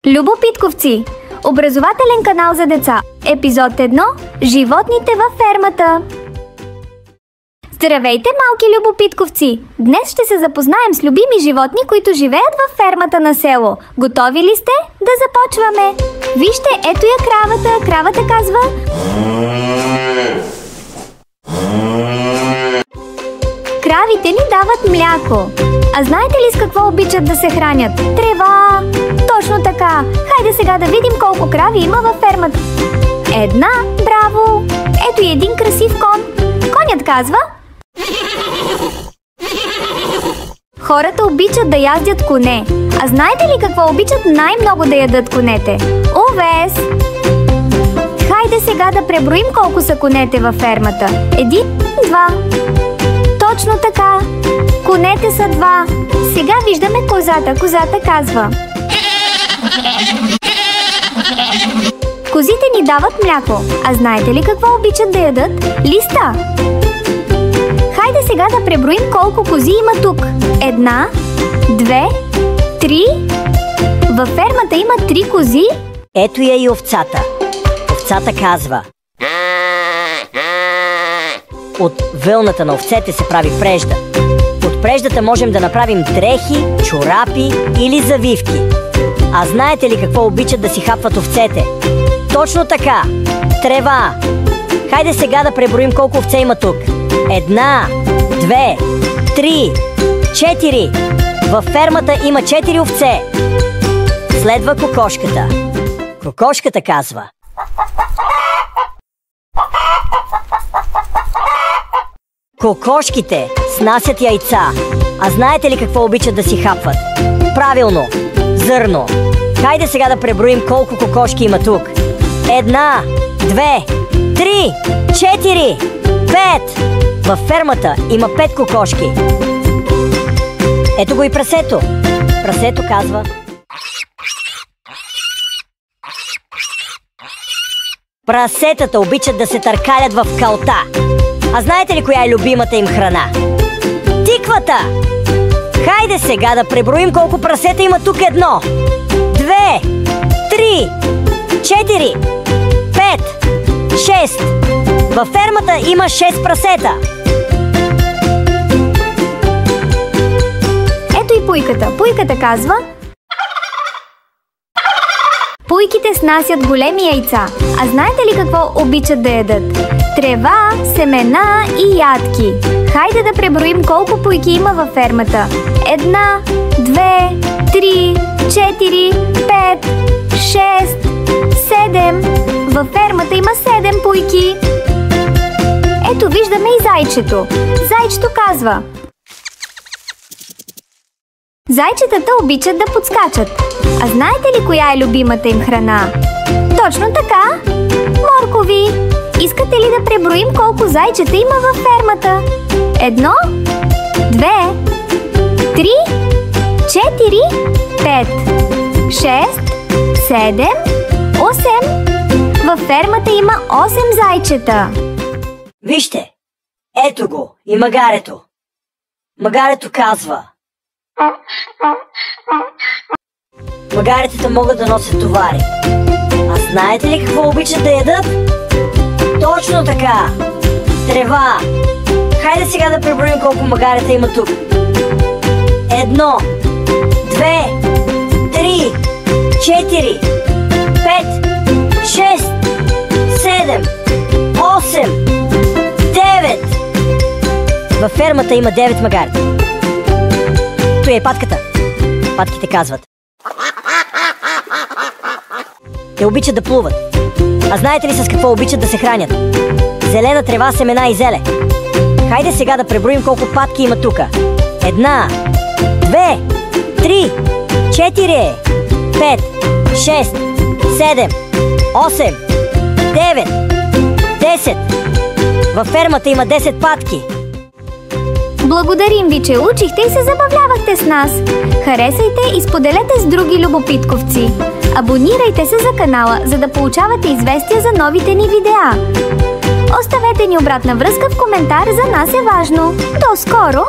Любопитковци! Образователен канал за деца. Епизод 1. Животните във фермата. Здравейте, малки любопитковци! Днес ще се запознаем с любими животни, които живеят във фермата на село. Готови ли сте? Да започваме! Вижте, ето я кравата. Кравата казва... Кравите ни дават мляко. А знаете ли с какво обичат да се хранят? Трева! Точно така! Хайде сега да видим колко крави има във фермата. Една, браво! Ето и един красив кон. Конят казва... Хората обичат да яздят коне. А знаете ли какво обичат най-много да ядат конете? Овес! Хайде сега да преброим колко са конете във фермата. 1, 2... Точно така! Конете са 2. Сега виждаме козата. Козата казва... Козите ни дават мляко. А знаете ли какво обичат да ядат? Листа! Хайде сега да преброим колко кози има тук. 1, 2, 3. Във фермата има 3 кози. Ето я и овцата. Овцата казва... От вълната на овцете се прави прежда. От преждата можем да направим дрехи, чорапи или завивки. А знаете ли какво обичат да си хапват овцете? Точно така! Трева! Хайде сега да преброим колко овце има тук. 1, 2, 3, 4. Във фермата има 4 овце. Следва кокошката. Кокошката казва... Кокошките снасят яйца. А знаете ли какво обичат да си хапват? Правилно! Зърно! Хайде сега да преброим колко кокошки има тук. 1, 2, 3, 4, 5. Във фермата има 5 кокошки. Ето го и прасето. Прасето казва... Прасетата обичат да се търкалят в калта. А знаете ли коя е любимата им храна? Тиквата! Хайде сега да преброим колко прасета има тук. 1, 2, 3, 4, 5, 6. Във фермата има 6 прасета. Ето и пуйката. Пуйката казва... Пуйките снасят големи яйца. А знаете ли какво обичат да ядат? Трева, семена и ядки. Хайде да преброим колко пуйки има във фермата. 1, 2, 3, 4, 5, 6, 7. Във фермата има 7 пуйки. Ето виждаме и зайчето. Зайчето казва... Зайчетата обичат да подскачат. А знаете ли коя е любимата им храна? Точно така! Моркови! Искате ли да преброим колко зайчета има във фермата? 1, 2, 3, 4, 5, 6, 7, 8. Във фермата има 8 зайчета. Вижте! Ето го и магарето. Магарето казва... Магаретата могат да носят товари. А знаете ли какво обичат да ядат? Точно така! Трева! Хайде сега да преброим колко магарета има тук. 1, 2, 3, 4, 5, 6, 7, 8, 9. Във фермата има 9 магарета. Той е патката. Патките казват... Те обичат да плуват. А знаете ли с какво обичат да се хранят? Зелена трева, семена и зеле. Хайде сега да преброим колко патки има тука. 1, 2, 3, 4, 5, 6, 7, 8, 9, 10. Във фермата има 10 патки. Благодарим ви, че учихте и се забавлявахте с нас. Харесайте и споделете с други любопитковци. Абонирайте се за канала, за да получавате известия за новите ни видеа. Оставете ни обратна връзка в коментар, за нас е важно. До скоро!